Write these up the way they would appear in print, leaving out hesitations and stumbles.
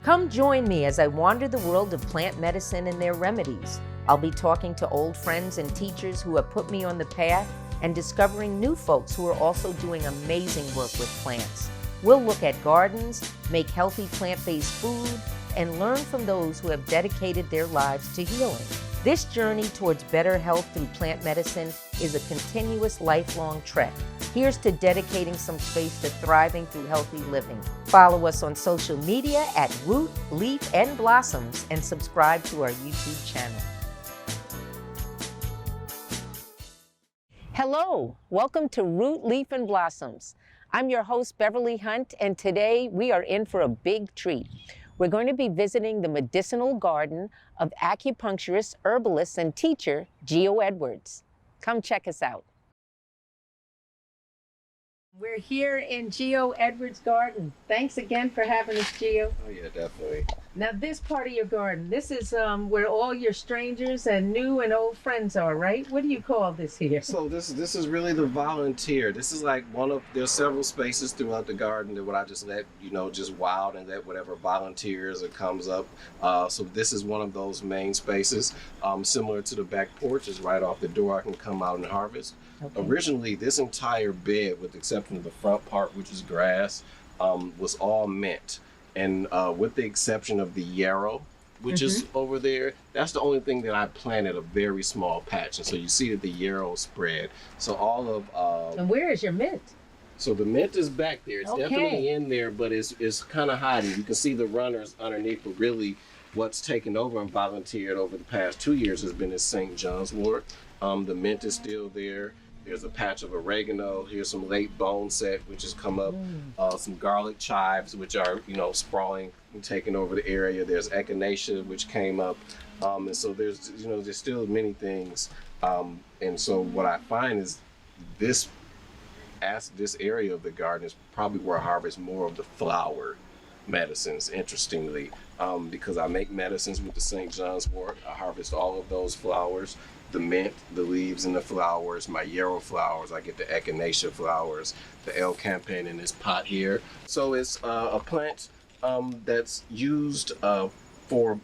Come join me as I wander the world of plant medicine and their remedies. I'll be talking to old friends and teachers who have put me on the path and discovering new folks who are also doing amazing work with plants. We'll look at gardens, make healthy plant-based food, and learn from those who have dedicated their lives to healing. This journey towards better health through plant medicine is a continuous, lifelong trek. Here's to dedicating some space to thriving through healthy living. Follow us on social media at Root, Leaf, and Blossoms, and subscribe to our YouTube channel. Hello, welcome to Root, Leaf, and Blossoms. I'm your host, Beverly Hunt, and today we are in for a big treat. We're going to be visiting the medicinal garden of acupuncturist, herbalist, and teacher, Geo Edwards. Come check us out. We're here in Geo Edwards' garden. Thanks again for having us, Geo. Oh yeah, definitely. Now this part of your garden, this is where all your strangers and new and old friends are, right? What do you call this here? So this is really the volunteer. This is like there's several spaces throughout the garden that I just let, just wild and let whatever volunteers it comes up. So this is one of those main spaces, similar to the back porch. Is right off the door. I can come out and harvest. Okay. Originally, this entire bed, with the exception of the front part, which is grass, was all mint. And with the exception of the yarrow, which is over there, that's the only thing that I planted a very small patch. And so you see that the yarrow spread. So all of... and where is your mint? So the mint is back there. It's definitely in there, but it's kind of hiding. You can see the runners underneath, but really what's taken over and volunteered over the past 2 years has been this St. John's wort. The mint is still there. There's a patch of oregano. Here's some late bone set, which has come up. Some garlic chives, which are, sprawling and taking over the area. There's echinacea, which came up. And so there's still many things. And so what I find is this area of the garden is probably where I harvest more of the flower medicines, interestingly, because I make medicines with the St. John's wort. I harvest all of those flowers. The mint, the leaves and the flowers, my yarrow flowers, I get the echinacea flowers, the L. campaign in this pot here. So it's a plant that's used for,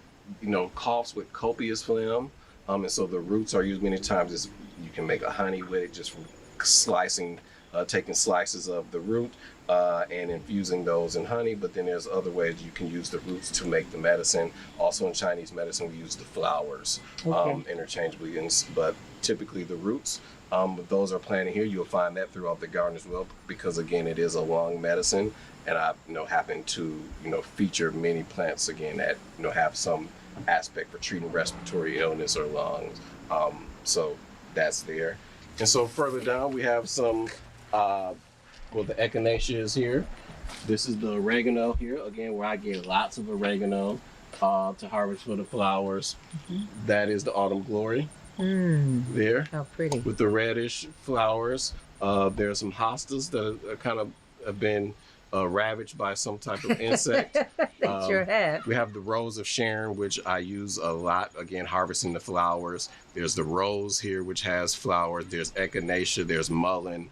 coughs with copious phlegm. And so the roots are used many times. You can make a honey with it just from slicing, taking slices of the root and infusing those in honey. But then there's other ways you can use the roots to make the medicine. Also in Chinese medicine, we use the flowers interchangeably, but typically the roots. Those are planted here. You'll find that throughout the garden as well, because again, it is a lung medicine, and I happen to feature many plants again that have some aspect for treating respiratory illness or lungs. So that's there. And so further down, we have some. The echinacea is here. This is the oregano here, again, where I get lots of oregano to harvest for the flowers. That is the autumn glory there. How pretty. With the reddish flowers. There are some hostas that are kind of have been ravaged by some type of insect. They sure have. We have the rose of Sharon, which I use a lot, again, harvesting the flowers. There's the rose here, which has flowers. There's echinacea, there's mullein.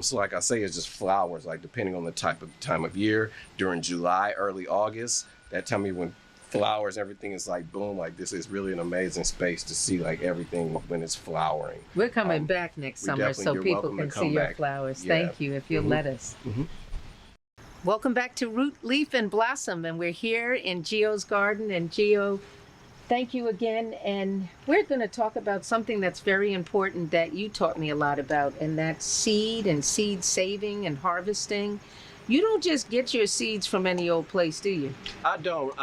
So like I say, it's just flowers, like depending on the time of year. During July, early August, that time of year when flowers, everything is like boom, like this is really an amazing space to see like everything when it's flowering. We're coming back next summer so people can see your flowers. Yeah. Thank you, if you'll let us. Welcome back to Root, Leaf, and Blossom, and we're here in Geo's garden. And Geo, thank you again, and we're going to talk about something that's very important that you taught me a lot about, and that's seed and seed saving and harvesting. You don't just get your seeds from any old place, do you? I don't.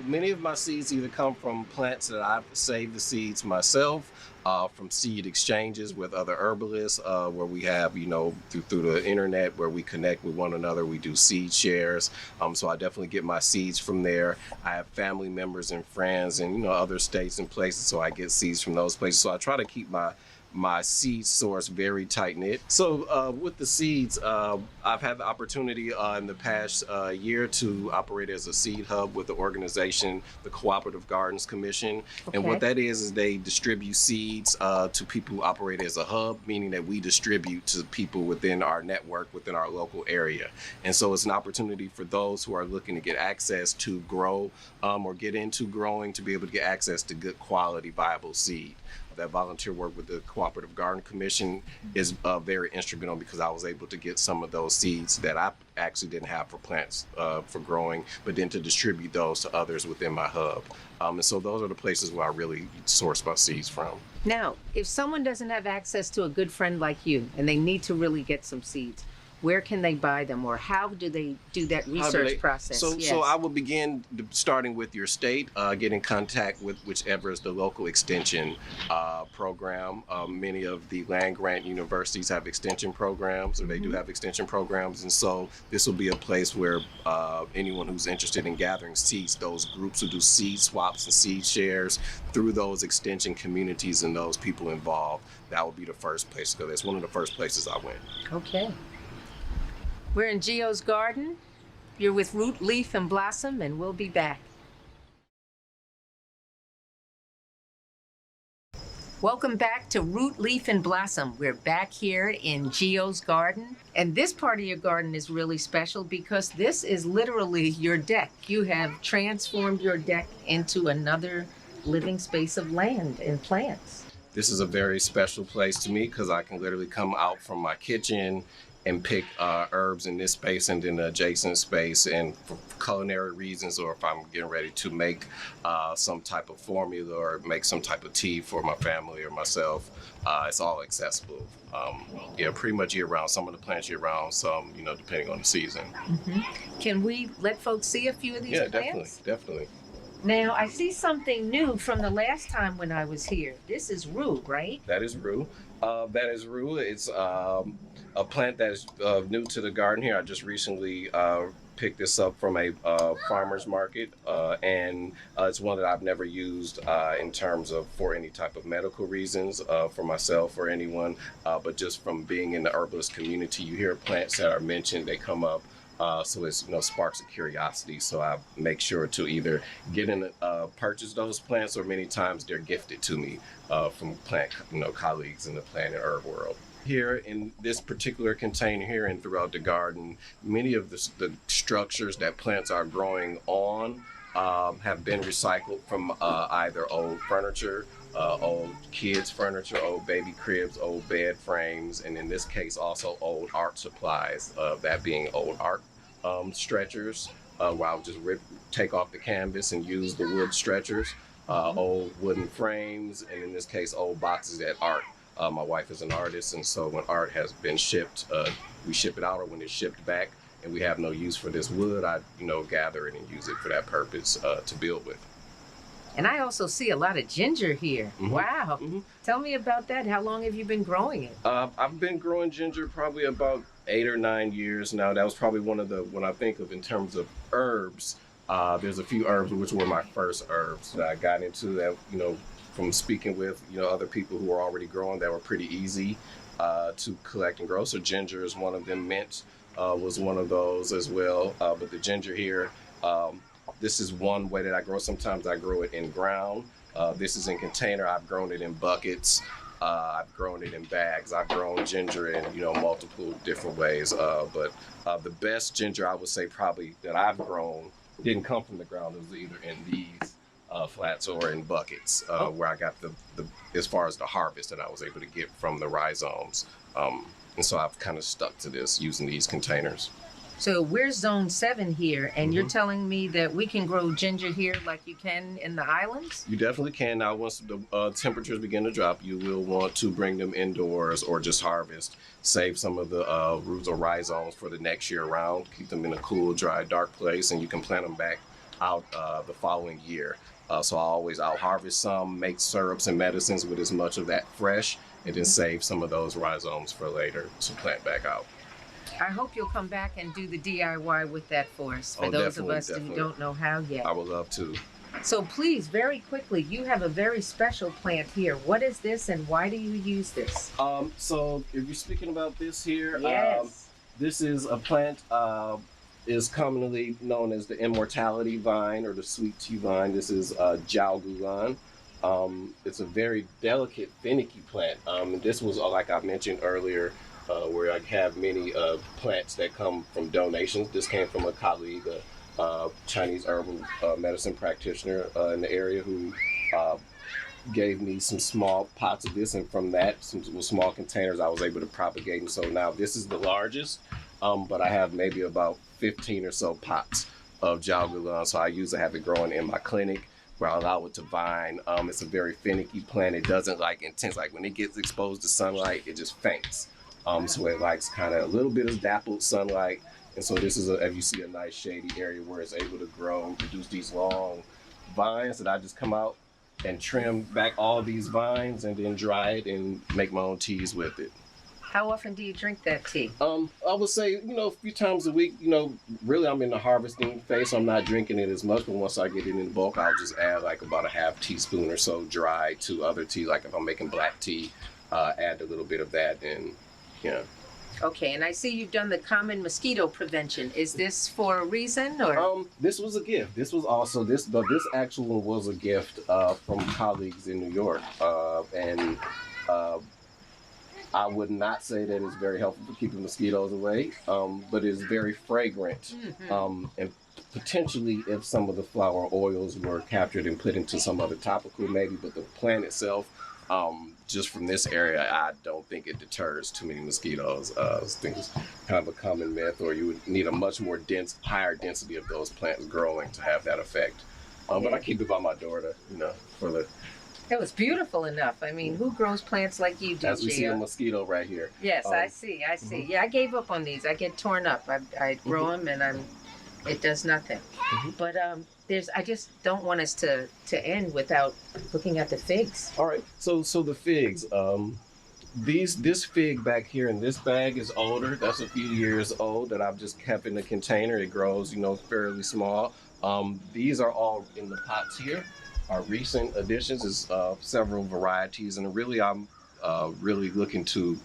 Many of my seeds either come from plants that I've saved the seeds myself, from seed exchanges with other herbalists, where we have, through the internet, where we connect with one another. We do seed shares. So I definitely get my seeds from there. I have family members and friends in, other states and places, so I get seeds from those places. So I try to keep my my seed source very tight knit. So with the seeds, I've had the opportunity in the past year to operate as a seed hub with the organization, the Cooperative Gardens Commission. And what that is they distribute seeds to people who operate as a hub, meaning that we distribute to people within our network, within our local area. And so it's an opportunity for those who are looking to get access to grow or get into growing to be able to get access to good quality, viable seed. That volunteer work with the Cooperative Garden Commission is very instrumental because I was able to get some of those seeds that I actually didn't have for plants for growing, but then to distribute those to others within my hub. And so those are the places where I really source my seeds from. Now, if someone doesn't have access to a good friend like you and they need to really get some seeds, where can they buy them, or how do they do that research process? So I will begin starting with your state, get in contact with whichever is the local extension program. Many of the land-grant universities have extension programs, or they do have extension programs, and so this will be a place where anyone who's interested in gathering seeds, those groups who do seed swaps and seed shares through those extension communities and those people involved, that will be the first place, because it's one of the first places I went. Okay. We're in Geo's garden. You're with Root, Leaf, and Blossom, and we'll be back. Welcome back to Root, Leaf, and Blossom. We're back here in Geo's garden. And this part of your garden is really special because this is literally your deck. You have transformed your deck into another living space of land and plants. This is a very special place to me because I can literally come out from my kitchen and pick herbs in this space and in the adjacent space, and for culinary reasons, or if I'm getting ready to make some type of formula or make some type of tea for my family or myself, it's all accessible. Yeah, pretty much year round. Some of the plants year round, some, depending on the season. Can we let folks see a few of these plants? Yeah, definitely. Now, I see something new from the last time when I was here. This is rue, right? That is rue. It's a plant that is new to the garden here. I just recently picked this up from a farmer's market, and it's one that I've never used in terms of for any type of medical reasons for myself or anyone, but just from being in the herbalist community, you hear plants that are mentioned, they come up. So it's sparks of curiosity. So I make sure to either get in purchase those plants, or many times they're gifted to me from plant colleagues in the plant and herb world. Here in this particular container here and throughout the garden, many of the structures that plants are growing on have been recycled from either old furniture, old kids furniture, old baby cribs, old bed frames, and in this case also old art supplies, that being old art stretchers, where I would just take off the canvas and use the wood stretchers, old wooden frames, and in this case old boxes that art. My wife is an artist, and so when art has been shipped, we ship it out, or when it's shipped back and we have no use for this wood, I gather it and use it for that purpose to build with. And I also see a lot of ginger here. Wow. Tell me about that. How long have you been growing it? I've been growing ginger probably about 8 or 9 years now. That was probably one of the, when I think of in terms of herbs, there's a few herbs which were my first herbs that I got into that, from speaking with, other people who were already growing, that were pretty easy to collect and grow. So ginger is one of them. Mint was one of those as well. But the ginger here, this is one way that I grow. Sometimes I grow it in ground. This is in container. I've grown it in buckets. I've grown it in bags. I've grown ginger in, multiple different ways. But the best ginger I would say probably that I've grown didn't come from the ground. It was either in these flats or in buckets, where I got the as far as the harvest that I was able to get from the rhizomes. And so I've kind of stuck to this using these containers. So we're zone 7 here, and you're telling me that we can grow ginger here like you can in the islands? You definitely can. Now, once the temperatures begin to drop, you will want to bring them indoors or just harvest. Save some of the roots or rhizomes for the next year round. Keep them in a cool, dry, dark place, and you can plant them back out the following year. So I'll harvest some, make syrups and medicines with as much of that fresh, and then save some of those rhizomes for later to plant back out. I hope you'll come back and do the DIY with that for us, for those of us who don't know how yet. I would love to. So please, very quickly, you have a very special plant here. What is this and why do you use this? So if you're speaking about this here, Yes. this is a plant is commonly known as the immortality vine or the sweet tea vine. This is Jiaogulan. It's a very delicate, finicky plant. This was, like I mentioned earlier, where I have many plants that come from donations. This came from a colleague, a Chinese herbal medicine practitioner in the area who gave me some small pots of this, and from that, some small containers, I was able to propagate. And so now this is the largest, but I have maybe about 15 or so pots of Jiaogulan. So I usually have it growing in my clinic where I allow it to vine. It's a very finicky plant. It doesn't like intense, like when it gets exposed to sunlight, it just faints. So it likes kind of a little bit of dappled sunlight. And so this is, if you see a nice shady area where it's able to grow, produce these long vines that I just come out and trim back all these vines and then dry it and make my own teas with it. How often do you drink that tea? I would say, a few times a week. Really I'm in the harvesting phase, so I'm not drinking it as much, but once I get it in bulk, I'll just add like about a half teaspoon or so dry to other tea. Like if I'm making black tea, add a little bit of that and, Okay, and I see you've done the common mosquito prevention. Is this for a reason, or? This was a gift. This was also this actual one was a gift from colleagues in New York, and I would not say that it's very helpful for keeping mosquitoes away, but it's very fragrant, and potentially if some of the flower oils were captured and put into some other topical maybe, but the plant itself, just from this area, I don't think it deters too many mosquitoes. I think it's kind of a common myth, or you would need a much more higher density of those plants growing to have that effect. But I keep it by my door to, for the... It was beautiful enough. I mean, who grows plants like you do, As we see a mosquito right here. Yes, I see. Yeah, I gave up on these. I get torn up. I grow them and it does nothing. But I just don't want us to end without looking at the figs. All right. So the figs. This fig back here in this bag is older. That's a few years old that I've just kept in the container. It grows, fairly small. These are all in the pots here. Our recent additions is several varieties, and really I'm really looking to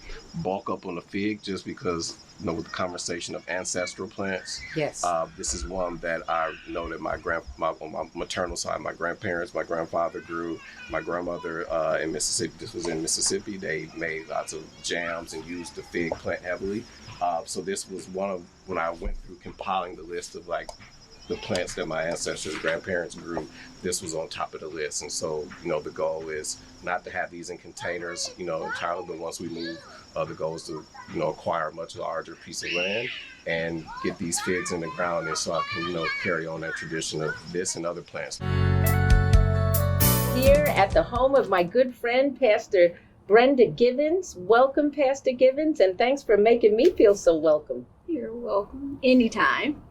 bulk up on the fig just because, with the conversation of ancestral plants. Yes. This is one that I know that on my maternal side, my grandparents, my grandfather grew. My grandmother in Mississippi, this was in Mississippi, they made lots of jams and used the fig plant heavily. So this was one of, when I went through compiling the list of like the plants that my ancestors, grandparents grew, this was on top of the list. And so, the goal is not to have these in containers, entirely, but once we move, the goal is to, acquire a much larger piece of land and get these figs in the ground, and so I can, carry on that tradition of this and other plants. Here at the home of my good friend, Pastor Brenda Givens. Welcome, Pastor Givens, and thanks for making me feel so welcome. You're welcome. Anytime.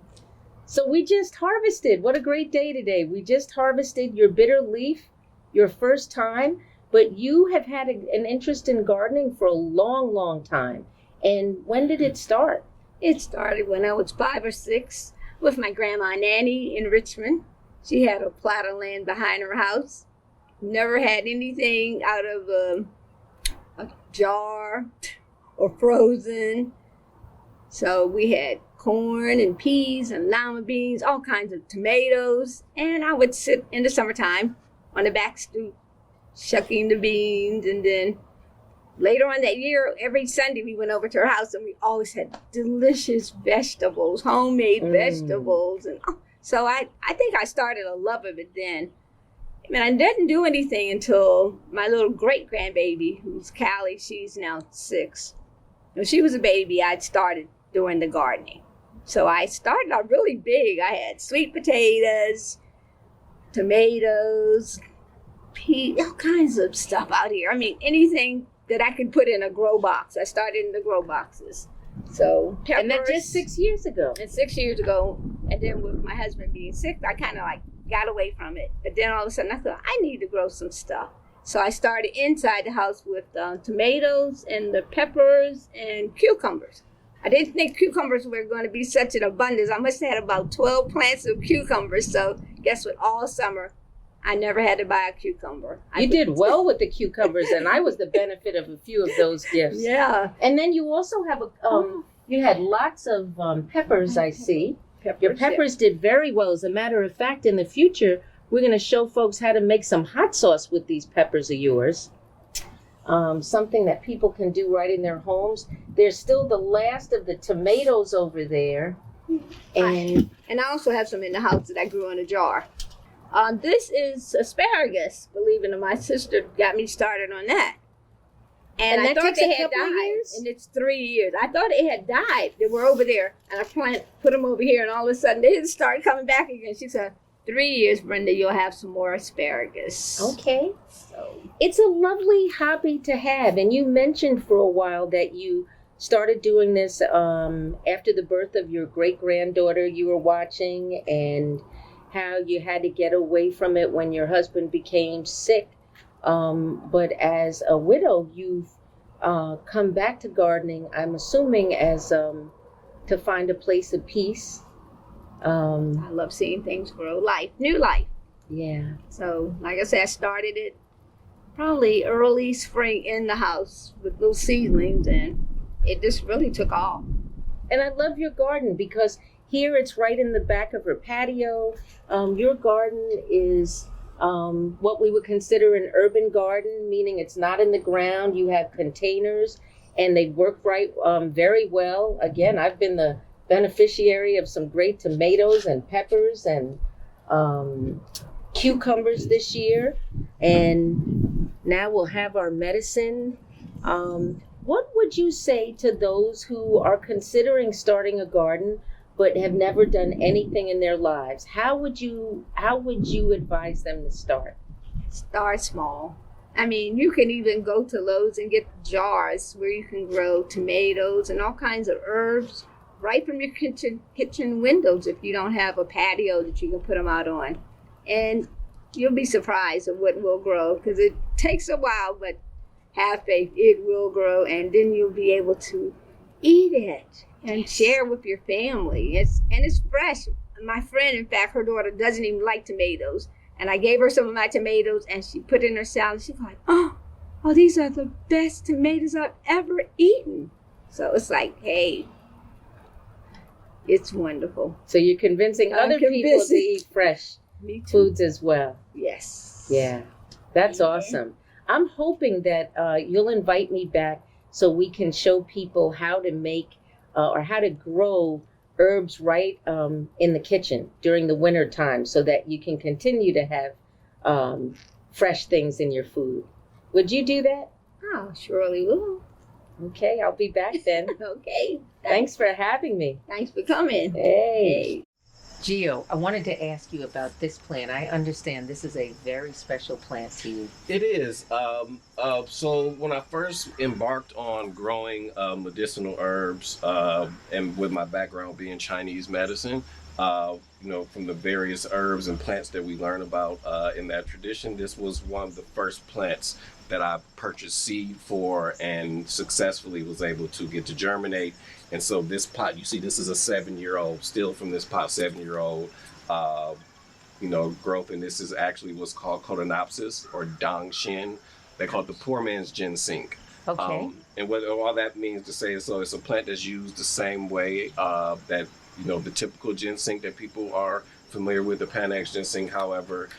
So we just harvested. What a great day today. We just harvested your bitter leaf, your first time, but you have had an interest in gardening for a long, long time. And when did it start? It started when I was 5 or 6 with my grandma Nanny in Richmond. She had a plot of land behind her house. Never had anything out of a jar or frozen. So we had corn and peas and lima beans, all kinds of tomatoes. And I would sit in the summertime on the back stoop, shucking the beans. And then later on that year, every Sunday we went over to her house and we always had delicious vegetables, homemade vegetables. And so I think I started a love of it then. I mean, I didn't do anything until my little great-grandbaby, who's Callie, she's now 6. When she was a baby, I'd started doing the gardening. So I started out really big. I had sweet potatoes, tomatoes, peas, all kinds of stuff out here. I mean, anything that I could put in a grow box. I started in the grow boxes. So peppers. And that just 6 years ago. And 6 years ago. And then with my husband being sick, I kind of got away from it. But then all of a sudden I thought, I need to grow some stuff. So I started inside the house with tomatoes and the peppers and cucumbers. I didn't think cucumbers were going to be such an abundance. I must have had about 12 plants of cucumbers. So guess what? All summer I never had to buy a cucumber. You did well with the cucumbers, and I was the benefit of a few of those gifts. Yeah. And then you also have you had lots of peppers, I see. Your peppers did very well. As a matter of fact, in the future, we're going to show folks how to make some hot sauce with these peppers of yours. Something that people can do right in their homes. There's still the last of the tomatoes over there. And I also have some in the house that I grew in a jar. This is asparagus, believe it or not. My sister got me started on that. And I thought they had died. And it's 3 years. I thought it had died. They were over there. And I put them over here. And all of a sudden, they started coming back again. She said, 3 years, Brenda, you'll have some more asparagus. Okay. So it's a lovely hobby to have. And you mentioned for a while that you started doing this after the birth of your great-granddaughter you were watching, and how you had to get away from it when your husband became sick. But as a widow, you've come back to gardening, I'm assuming, as to find a place of peace. I love seeing things grow, new life. Yeah. So, like I said, I started it probably early spring in the house with little seedlings, and it just really took off. And I love your garden because here it's right in the back of her patio. Your garden is what we would consider an urban garden, meaning it's not in the ground. You have containers, and they work very well. Again, I've been the beneficiary of some great tomatoes and peppers and cucumbers this year. And now we'll have our medicine. What would you say to those who are considering starting a garden but have never done anything in their lives? How would you advise them to start? Start small. I mean, you can even go to Lowe's and get jars where you can grow tomatoes and all kinds of herbs right from your kitchen windows if you don't have a patio that you can put them out on. And you'll be surprised at what will grow, because it takes a while, but have faith, it will grow, and then you'll be able to eat it and share with your family. It's fresh. My friend, in fact, her daughter doesn't even like tomatoes, and I gave her some of my tomatoes, and she put it in her salad. She's like, oh, these are the best tomatoes I've ever eaten. So it's like, hey, it's wonderful. So you're convincing other people to eat fresh foods as well. Yes. Yeah, that's awesome. I'm hoping that you'll invite me back so we can show people how to make or how to grow herbs right in the kitchen during the winter time, so that you can continue to have fresh things in your food. Would you do that? Oh, surely will. Okay, I'll be back then. Okay. Thanks for having me. Thanks for coming. Hey. Geo, I wanted to ask you about this plant. I understand this is a very special plant to you. It is. So when I first embarked on growing medicinal herbs, and with my background being Chinese medicine, from the various herbs and plants that we learn about in that tradition, this was one of the first plants that I purchased seed for and successfully was able to get to germinate. And so this pot, you see, this is a 7-year-old, still from this pot, 7-year-old, growth. And this is actually what's called Cotinopsis or Dangshin. They call it the poor man's ginseng. Okay. And what all that means to say is, so it's a plant that's used the same way that, the typical ginseng that people are familiar with, the Panax ginseng. However,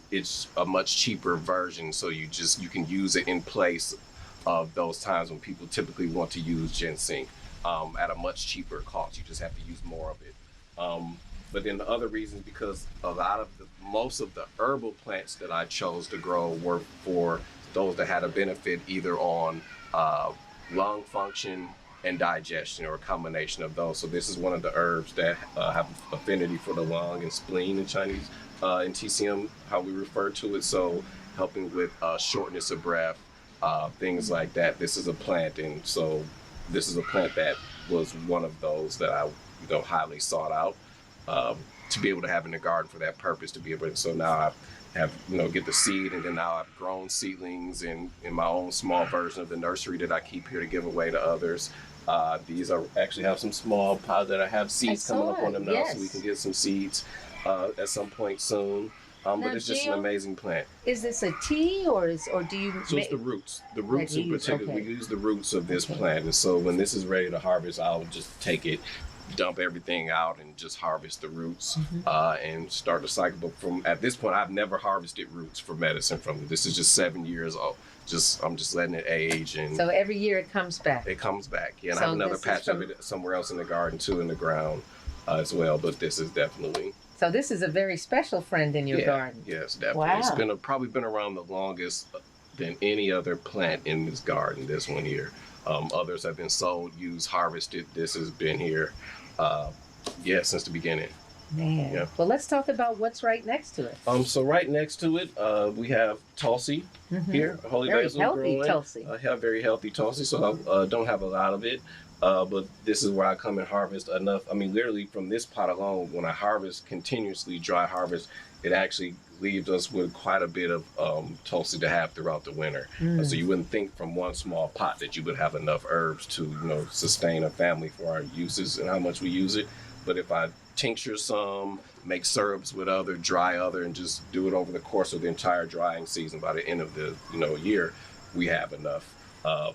it's a much cheaper version. So you can use it in place of those times when people typically want to use ginseng. At a much cheaper cost. You just have to use more of it. But then the other reasons, because most of the herbal plants that I chose to grow were for those that had a benefit either on lung function and digestion, or a combination of those. So this is one of the herbs that have affinity for the lung and spleen in Chinese, in TCM, how we refer to it. So helping with shortness of breath, things like that. This is a plant, and so this is a plant that was one of those that I, highly sought out to be able to have in the garden for that purpose. To be able to, so now I have, get the seed, and then now I've grown seedlings in my own small version of the nursery that I keep here to give away to others. These are actually have some small pods that I have seeds coming up on them now, so we can get some seeds at some point soon. Now, But it's just an Geo, amazing plant. Is this a tea or do you? So it's the roots. The roots you in use, particular. okay. We use the roots of this plant, and so when this is ready to harvest, I'll just take it, dump everything out, and just harvest the roots and start the cycle. But from at this point, I've never harvested roots for medicine from it. This is just 7 years old. I'm just letting it age, and So every year it comes back. it comes back. Yeah, and So I have another this is patch of from- it somewhere else in the garden too, in the ground as well. But this is definitely So this is a very special friend in your garden. Yes, definitely. Wow. It's been probably been around the longest than any other plant in this garden. This one here. Others have been sold, used, harvested. This has been here, since the beginning. Man. Yeah. Well, let's talk about what's right next to it. So right next to it, we have Tulsi here, a holy Very basil healthy growing. Tulsi. I have very healthy Tulsi, so I don't have a lot of it. But this is where I come and harvest enough. I mean, literally from this pot alone, when I harvest continuously, dry harvest, it actually leaves us with quite a bit of Tulsi to have throughout the winter. So you wouldn't think from one small pot that you would have enough herbs to, sustain a family for our uses and how much we use it. But if I tincture some, make syrups with other, dry other, and just do it over the course of the entire drying season, by the end of the year, we have enough.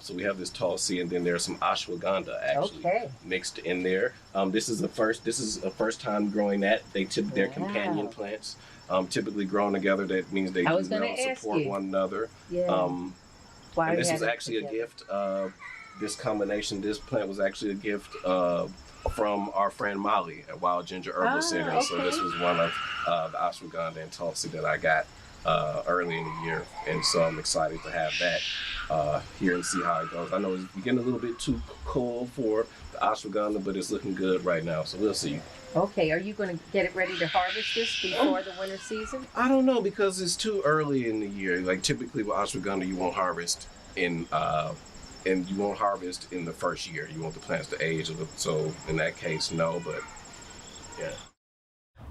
So we have this Tulsi, and then there's some ashwagandha actually mixed in there. This is a first time growing that. They're companion plants, typically grown together. That means they support one another. Yeah. Why and we this had was it actually together. a gift. This combination, this plant was actually a gift from our friend Molly at Wild Ginger Herbal Center. So this was one of the ashwagandha and Tulsi that I got early in the year, and so I'm excited to have that here and see how it goes. I know it's getting a little bit too cold for the ashwagandha, but it's looking good right now, so we'll see. Okay, are you going to get it ready to harvest this before the winter season? I don't know, because it's too early in the year. Like typically with ashwagandha, you won't harvest in the first year. You want the plants to age a little, so in that case, no, but yeah.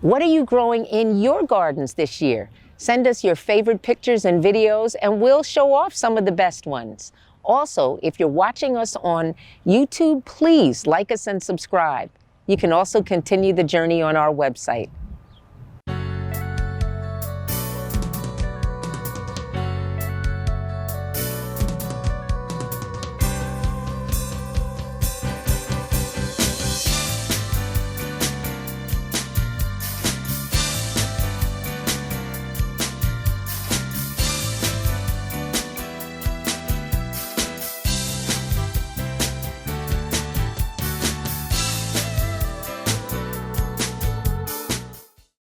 What are you growing in your gardens this year? Send us your favorite pictures and videos, and we'll show off some of the best ones. Also, if you're watching us on YouTube, please like us and subscribe. You can also continue the journey on our website.